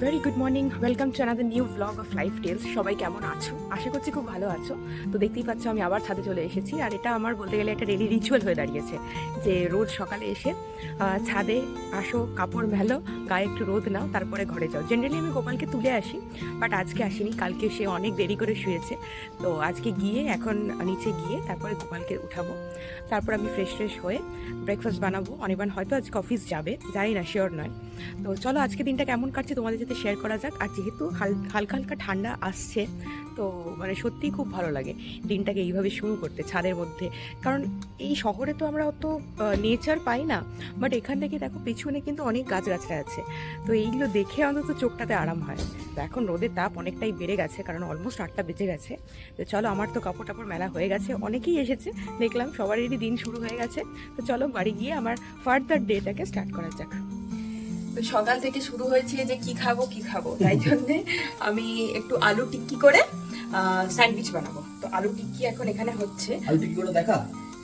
Very good morning, welcome to another new blog of Life Tales. সবাই কেমন আছো? আশা করছি খুব ভালো আছো। তো দেখতেই পাচ্ছ আমি আবার ছাদে চলে এসেছি, আর এটা আমার বলতে গেলে একটা ডেলি রিচুয়াল হয়ে দাঁড়িয়েছে যে রোজ সকালে এসে ছাদে আসো, কাপড় মেলো, গায়ে একটু রোদ নাও, তারপরে ঘরে যাও। জেনারেলি আমি গোপালকে তুলে আসি, বাট আজকে আসিনি, কালকে সে অনেক দেরি করে শুয়েছে। তো আজকে গিয়ে এখন নিচে গিয়ে তারপরে গোপালকে উঠাবো, তারপর আমি ফ্রেশ হয়ে ব্রেকফাস্ট বানাবো। অনির্বাণ হয়তো আজকে অফিস যাবে, জানি না, শিওর নয়। তো চলো আজকে দিনটা কেমন কাটছে তোমাদের সাথে শেয়ার করা যাক। আর যেহেতু হালকা হালকা ঠান্ডা আসছে, তো মানে সত্যিই খুব ভালো লাগে দিনটাকে এইভাবে শুরু করতে ছাদের মধ্যে। কারণ এই শহরে তো আমরা অত নেচার পাই না, বাট এখান থেকে দেখো পেছনে কিন্তু অনেক গাছগাছরা আছে, তো এইগুলো দেখে অন্তত চোখটাতে আরাম হয়। তো এখন রোদের তাপ অনেকটাই বেড়ে গেছে, কারণ অলমোস্ট 8টা বেজে গেছে। তো চলো, আমার তো কাপড় টাপড় মেলা হয়ে গেছে, অনেকেই এসেছে দেখলাম, সবারই দিন শুরু হয়ে গেছে। তো চলো বাড়ি গিয়ে আমার ফার্দার ডেটাকে স্টার্ট করা যাক। তো সকাল থেকে শুরু হয়েছে যে কি খাবো, তাই জন্য আমি একটু আলু টিক্কি করে স্যান্ডউইচ বানাবো। তো আলু টিক্কি এখন এখানে হচ্ছে। আলু টিক্কি করে দেখা।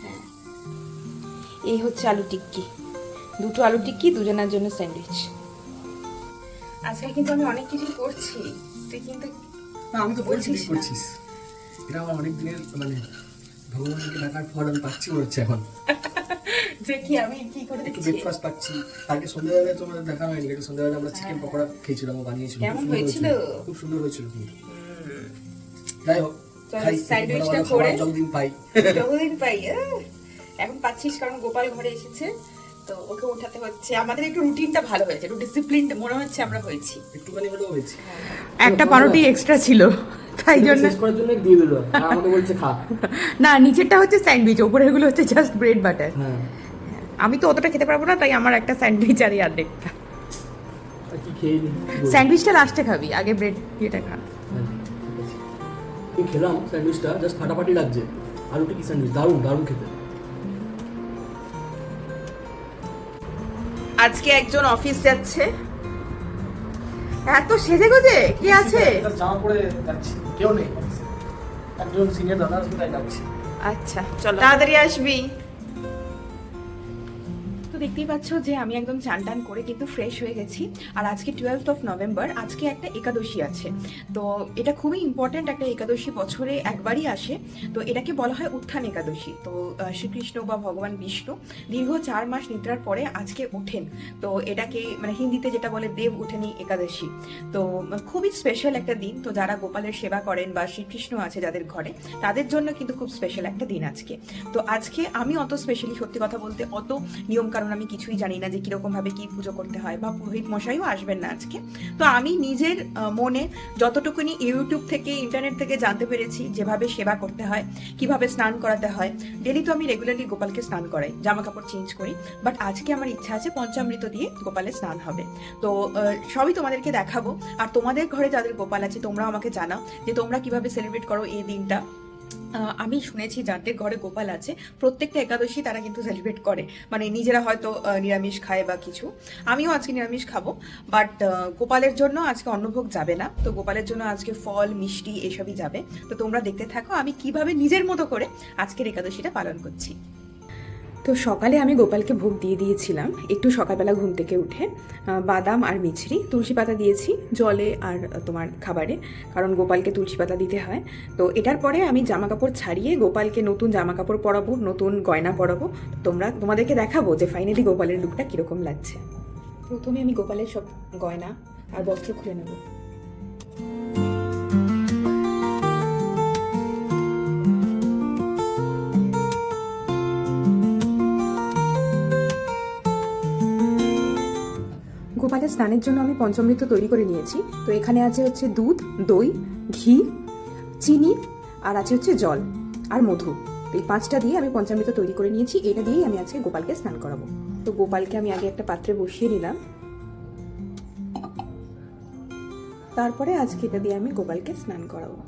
হ্যাঁ, এই হচ্ছে আলু টিক্কি, দুটো আলু টিক্কি, দুজনের জন্য স্যান্ডউইচ। আজকাল কিন্তু আমি অনেক কিছু করছি, তুই কিন্তু না, আমি তো বলছি বলছিস তুই করছিস। এটা আমার অনেক দিনের মানে ভগবানকে ডাকার ফল আমি পাচ্ছি মনে হচ্ছে এখন। যে কি আমি কি করে একটু দেখছি। ব্রেকফাস্ট পাচ্ছি। কালকে সন্ধ্যাবেলায় তোমাদের দেখা হয়নি, একটু সন্ধ্যাবেলা আমরা চিকেন পকোড়া খেয়েছিলাম, ও বানিয়েছিল। কেমন হয়েছিল? খুব সুন্দর হয়েছিল কিন্তু। যাই হোক, চল, খাই, স্যান্ডউইচটা ভালো ভালো করে খাবার যতদিন পাই। যতদিন পাই। এখন পাচ্ছিস কারণ গোপাল ঘরে এসেছে, তো ওকে উঠাতে হচ্ছে। আমাদের একটু রুটিনটা ভালো হয়েছে, একটু ডিসিপ্লিন মনে হচ্ছে আমরা হয়েছি। একটুখানি হলেও হয়েছে। একটা পাউরুটি এক্সট্রা ছিল, তাই জন্য শেষ করার জন্য দিয়ে দিল, আর আমাকে বলছে খা। না, নিচেরটা হচ্ছে স্যান্ডউইচ, ওপরের গুলো হচ্ছে জাস্ট ব্রেড বাটার। হ্যাঁ, আমি তো অতটা খেতে পারবো না, তাই আমার একটা স্যান্ডউইচ আর অর্ধেকটা। আর কি খেয়ে নি। স্যান্ডউইচটা লাস্টে খাবি, আগে ব্রেড ইয়েটা খা। হ্যাঁ, ঠিক আছে। এই খেলাম স্যান্ডউইচটা, জাস্ট ফাটাফাটি লাগছে। আলু টিক্কি স্যান্ডউইচ দারুণ দারুণ খেতে। আজকে একজন অফিস যাচ্ছে, এত সেজে গুজে কি আছে? জামা পরে যাচ্ছি, কেউ নেই অফিসে। একজন সিনিয়র দাদা আসবে, তাই যাচ্ছি। আচ্ছা চলো, তাড়াতাড়ি আসবি। তো দেখতেই পাচ্ছ যে আমি একদম চান টান করে কিন্তু ফ্রেশ হয়ে গেছি। আর আজকে 12th অফ নভেম্বর, আজকে একটা একাদশী আছে। তো এটা খুবই ইম্পর্ট্যান্ট একটা একাদশী, বছরে একবারই আসে। তো এটাকে বলা হয় উত্থান একাদশী। তো শ্রীকৃষ্ণ বা ভগবান বিষ্ণু দীর্ঘ 4 মাস নিদ্রার পরে আজকে ওঠেন। তো এটাকে মানে হিন্দিতে যেটা বলে দেব উঠেনি একাদশী। তো খুবই স্পেশাল একটা দিন। তো যারা গোপালের সেবা করেন বা শ্রীকৃষ্ণ আছে যাদের ঘরে, তাদের জন্য কিন্তু খুব স্পেশাল একটা দিন আজকে। তো আজকে আমি অত স্পেশালি, সত্যি কথা বলতে, অত নিয়ম কারণ আমি কিছুই জানি না যে কিরকম ভাবে কি পুজো করতে হয়, বা পুরোহিত মশাইও আসবেন না আজকে। তো আমি নিজের মনে যতটুকুনি ইউটিউব থেকে, ইন্টারনেট থেকে জানতে পেরেছি যেভাবে সেবা করতে হয়, কিভাবে স্নান করাতে হয়। ডেলি তো আমি রেগুলারলি গোপালকে স্নান করাই, জামা কাপড় চেঞ্জ করি, বাট আজকে আমার ইচ্ছা আছে পঞ্চামৃত দিয়ে গোপালের স্নান হবে। তো সবই তোমাদেরকে দেখাবো। আর তোমাদের ঘরে যাদের গোপাল আছে তোমরা আমাকে জানাও যে তোমরা কিভাবে সেলিব্রেট করো এই দিনটা। আমি শুনেছি যাদের ঘরে গোপাল আছে প্রত্যেকটা একাদশী তারা কিন্তু সেলিব্রেট করে, মানে নিজেরা হয়তো নিরামিষ খায় বা কিছু। আমিও আজকে নিরামিষ খাবো, বাট গোপালের জন্য আজকে অন্নভোগ যাবে না। তো গোপালের জন্য আজকে ফল মিষ্টি এসবই যাবে। তো তোমরা দেখতে থাকো আমি কিভাবে নিজের মতো করে আজকের একাদশীটা পালন করছি। তো সকালে আমি গোপালকে ভোগ দিয়ে দিয়েছিলাম, একটু সকালবেলা ঘুম থেকে উঠে বাদাম আর মিছরি, তুলসী পাতা দিয়েছি জলে আর তোমার খাবারে, কারণ গোপালকে তুলসী পাতা দিতে হয়। তো এটার পরে আমি জামা কাপড় ছাড়িয়ে গোপালকে নতুন জামা কাপড় পরাবো, নতুন গয়না পরাবো। তোমাদেরকে দেখাবো যে ফাইনালি গোপালের লুকটা কীরকম লাগছে। প্রথমে আমি গোপালের সব গয়না আর বস্ত্র খুলে নেবো। গোপালের স্নানের জন্য আমি পঞ্চামৃত তৈরি করে নিয়েছি। তো এখানে আছে হচ্ছে দুধ, দই, ঘি, চিনি, আর আছে হচ্ছে জল আর মধু। তো এই 5টা দিয়ে আমি পঞ্চামৃত তৈরি করে নিয়েছি, এটা দিয়েই আমি আজকে গোপালকে স্নান করাবো। তো গোপালকে আমি আগে একটা পাত্রে বসিয়ে নিলাম, তারপরে আজকে এটা দিয়ে আমি গোপালকে স্নান করাবো।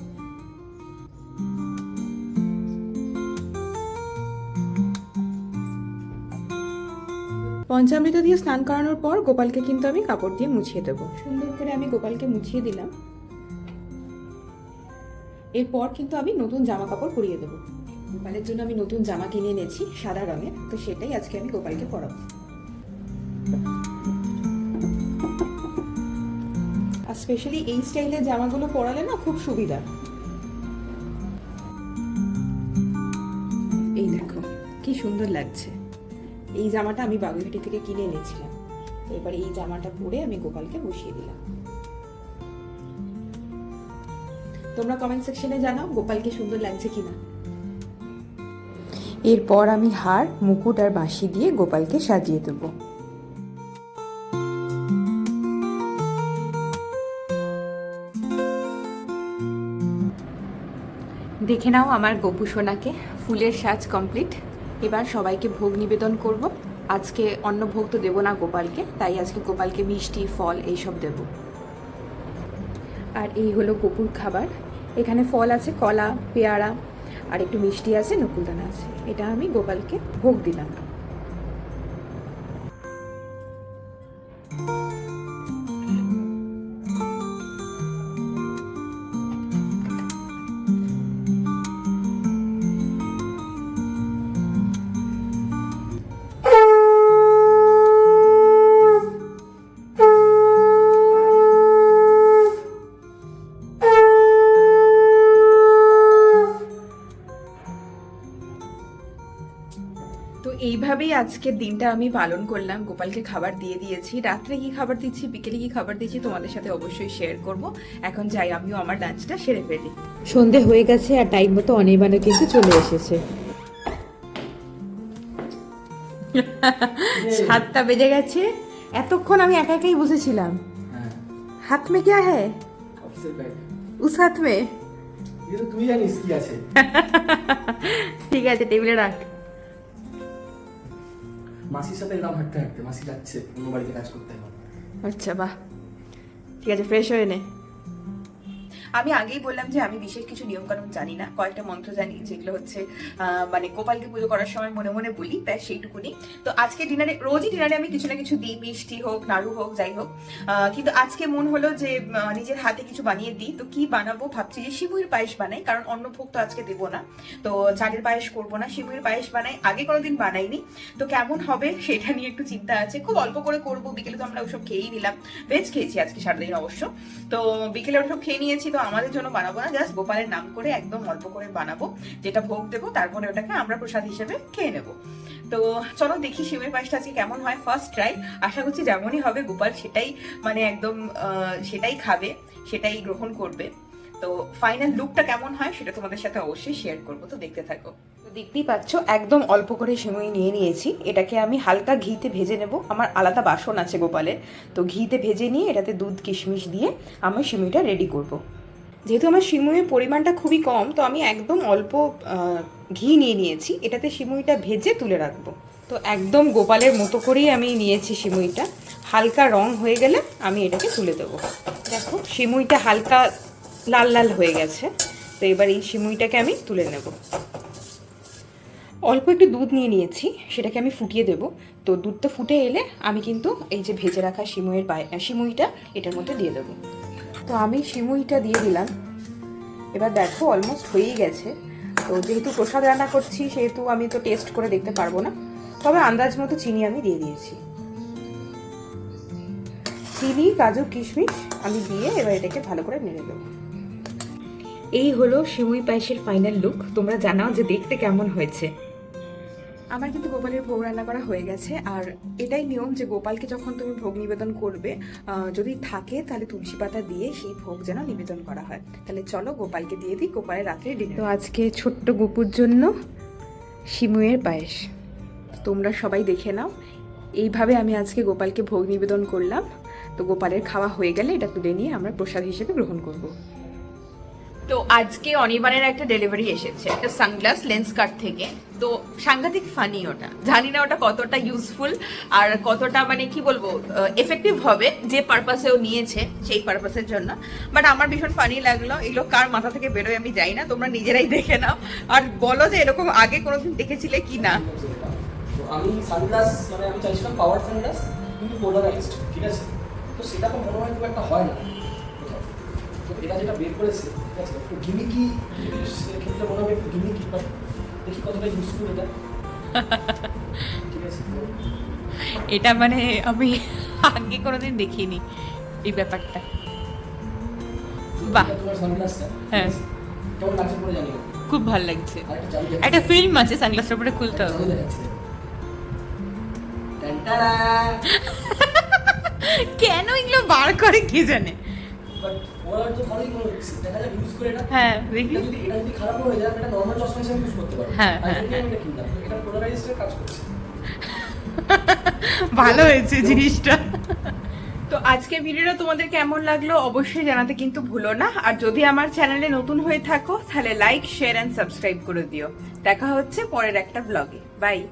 পঞ্চামৃত দিয়ে স্নান করানোর পর গোপালকে কিন্তু আমি কাপড় দিয়ে মুছিয়ে দেবো। সুন্দর করে আমি গোপালকে মুছিয়ে দিলাম। এরপর কিন্তু আমি নতুন জামা কাপড় পরিয়ে দেবো। গোপালের জন্য আমি নতুন জামা কিনে এনেছি সাদা রঙের, তো সেটাই আজকে আমি গোপালকে পরাবো। আর স্পেশালি এই স্টাইলের জামাগুলো পরালে না খুব সুবিধা। এই দেখো কি সুন্দর লাগছে। এই জামাটা আমি বাগুইহাটি থেকে কিনে এনেছিলাম। তো এবার এই জামাটা পরে আমি গোপালকে বসিয়ে দিলাম। তোমরা কমেন্ট সেকশনে জানাও গোপালকে সুন্দর লাগছে কিনা। এরপর আমি হার, মুকুট আর বাঁশি দিয়ে গোপালকে সাজিয়ে দেব। দেখে নাও আমার গোপু সোনাকে, ফুলের সাজ কমপ্লিট। এবার সবাইকে ভোগ নিবেদন করব। আজকে অন্য ভোগ তো দেবো না গোপালকে, তাই আজকে গোপালকে মিষ্টি, ফল এইসব দেব। আর এই হলো গোপুর খাবার। এখানে ফল আছে, কলা, পেয়ারা, আর একটু মিষ্টি আছে, নকুলদানা আছে। এটা আমি গোপালকে ভোগ দিলাম। তো এইভাবেই আজকের দিনটা আমি পালন করলাম। গোপালকে খাবার দিয়ে দিয়েছি, রাত্রে কি খাবার দিচ্ছি, বিকেলে কি খাবার দিচ্ছি তোমাদের সাথে অবশ্যই শেয়ার করব। এখন যাই আমিও আমার লাঞ্চটা সেরে ফেলি। সন্ধে হয়ে গেছে আর টাইম মতো অনির্বাণও কিন্তু চলে এসেছে। 7টা বেজে গেছে। এতক্ষণ আমি একা একাই বসেছিলাম। হাত মে क्या है? उस हाथ में তুই জানিস কি আছে। ঠিক আছে, টেবিলে রাখ। মাসির সাথে এলাম হাঁটতে হাঁটতে, মাসি যাচ্ছে অন্য বাড়িতে কাজ করতে এখন। আচ্ছা, বাহ, ঠিক আছে, ফ্রেশ হয়ে নে। আমি আগেই বললাম যে আমি বিশেষ কিছু নিয়মকানুন জানি না, কয়েকটা মন্ত্র জানি যেগুলো হচ্ছে মানে গোপালকে পুজো করার সময় মনে মনে বলি, তাই সেইটুকুনি। তো আজকে ডিনারে, রোজই ডিনারে আমি কিছু না কিছু দিই, মিষ্টি হোক, নাড়ু হোক, যাই হোক। কিন্তু আজকে মন হলো যে নিজের হাতে কিছু বানিয়ে দিই। তো কি বানাবো ভাবছি যে সিমুইয়ের পায়েস বানাই, কারণ অন্য ভোগ তো আজকে দেবো না। তো চালের পায়েস করবো না, সিমুইয়ের পায়েস বানাই। আগে কোনোদিন বানাইনি, তো কেমন হবে সেটা নিয়ে একটু চিন্তা আছে। খুব অল্প করে করবো, বিকেলে তো আমরা ওসব খেয়েই নিলাম, ভেজ খেয়েছি আজকে সারাদিন অবশ্য। তো বিকেলে ওসব খেয়ে নিয়েছি, তো আমাদের জন্য বানাবো না, জাস্ট গোপালের নাম করে একদম অল্প করে বানাবো, যেটা ভোগ দেবো, তারপরে ওটাকে আমরা প্রসাদ হিসেবে খেয়ে নেবো। তো চলো দেখি সিমের পায়েসটা আজকে কেমন হয়, ফার্স্ট ট্রাই। আশা করছি যেমনই হবে গোপাল সেটাই মানে একদম সেটাই খাবে, সেটাই গ্রহণ করবে। তো ফাইনাল লুকটা কেমন হয় সেটা তোমাদের সাথে অবশ্যই শেয়ার করবো, তো দেখতে থাকো। তো দেখতেই পাচ্ছ একদম অল্প করে সিমুই নিয়ে নিয়েছি। এটাকে আমি হালকা ঘিতে ভেজে নেব। আমার আলাদা বাসন আছে গোপালের, তো ঘিতে ভেজে নিয়ে এটাতে দুধ কিশমিশ দিয়ে আমি সিমুইটা রেডি করব। যেহেতু আমার সিমুইয়ের পরিমাণটা খুবই কম, তো আমি একদম অল্প ঘি নিয়ে নিয়েছি। এটাতে সিমুইটা ভেজে তুলে রাখবো। তো একদম গোপালের মতো করেই আমি নিয়েছি সিমুইটা। হালকা রং হয়ে গেলে আমি এটাকে তুলে দেবো। দেখো সিমুইটা হালকা লাল লাল হয়ে গেছে। তো এবার এই সিমুইটাকে আমি তুলে নেব। অল্প একটু দুধ নিয়ে নিয়েছি, সেটাকে আমি ফুটিয়ে দেব। তো দুধটা ফুটে এলে আমি কিন্তু এই যে ভেজে রাখা সিমুইটা এটার মধ্যে দিয়ে দেবো। তো আমি সিমুইটা দিয়ে দিলাম। এবার দেখো অলমোস্ট হয়েই গেছে। তো যেহেতু প্রসাদ রান্না করছি সেহেতু আমি তো টেস্ট করে দেখতে পারবো না, তবে আন্দাজ মতো চিনি আমি দিয়ে দিয়েছি। চিনি, কাজু, কিশমিশ আমি দিয়ে এবার এটাকে ভালো করে নেড়ে দেবো। এই হলো সিমুই পায়েসের ফাইনাল লুক। তোমরা জানাও যে দেখতে কেমন হয়েছে। আমার কিন্তু গোপালের ভোগ রান্না করা হয়ে গেছে। আর এটাই নিয়ম যে গোপালকে যখন তুমি ভোগ নিবেদন করবে, যদি থাকে তাহলে তুলসী পাতা দিয়ে সেই ভোগ যেন নিবেদন করা হয়। তাহলে চলো গোপালকে দিয়ে দিই গোপালের রাত্রে ডিনার। তো আজকে ছোট্ট গোপুর জন্য সিমুইয়ের পায়েস তোমরা সবাই দেখে নাও। এইভাবে আমি আজকে গোপালকে ভোগ নিবেদন করলাম। তো গোপালের খাওয়া হয়ে গেলে এটা তুলে নিয়ে আমরা প্রসাদ হিসেবে গ্রহণ করব। তো আজকে অনির্বাণের একটা ডেলিভারি এসেছে, একটা সানগ্লাস লেন্স কার্ট থেকে। তো সাংঘাতিক ফানি, ওটা জানি না ওটা কতটা ইউজফুল আর কতটা মানে কি বলবো এফেক্টিভ হবে যে পারপাসে ও নিয়েছে সেই পারপাসের জন্য। বাট আমার ভীষণ ফানি লাগলো। এগুলো কার মাথা থেকে বেরোয় আমি জানি না, তোমরা নিজেরাই দেখে নাও আর বলো যে এরকম আগে কোনোদিন দেখেছিলে কি না। আমি সানগ্লাস মানে আমি চাইছিলাম পাওয়ার সানগ্লাস, কিন্তু পোলারাইজড, ঠিক আছে। তো সেটা তো মনে হয় খুব একটা হয় না। তো এটা যেটা বের করেছে, ঠিক আছে, একটু গিমিকি ক্ষেত্রে মনে হবে একটু গিমিকি, বাট দেখি কতটা ইউজফুল এটা, ঠিক আছে। এটা মানে আমি আগে কোনোদিন দেখিনি এই ব্যাপারটা। বাহ। এটা তোমার সানগ্লাসটা। হ্যাঁ। কেমন লাগছে পরে জানি না। খুব ভালো লাগছে। আরেকটা চাবি দেখাচ্ছি। একটা ফিল্ম আছে সানগ্লাসটার উপরে খুলতে চাবি হবে। দেখাচ্ছি। টানটানা। কেন এগুলো বার করে কে জানে। বাট ওরা তো ভালোই মনে হচ্ছে। দেখা যাক ইউজ করে এটা। হ্যাঁ দেখি। এটা যদি খারাপ হয়ে যায় এটা নরমাল চশমা হিসেবে ইউজ করতে পারো। হ্যাঁ, তাই হ্যাঁ, জন্য আমি এটা কিনলাম। তো এটা পোলারাইজডের কাজ করছে। ভালো হয়েছে জিনিসটা। তো আজকের ভিডিওটা তোমাদের কেমন লাগলো অবশ্যই জানাতে কিন্তু ভুলো না। আর যদি আমার চ্যানেলে নতুন হয়ে থাকো তাহলে লাইক শেয়ার অ্যান্ড সাবস্ক্রাইব করে দিও। দেখা হচ্ছে পরের একটা ব্লগে। বাই।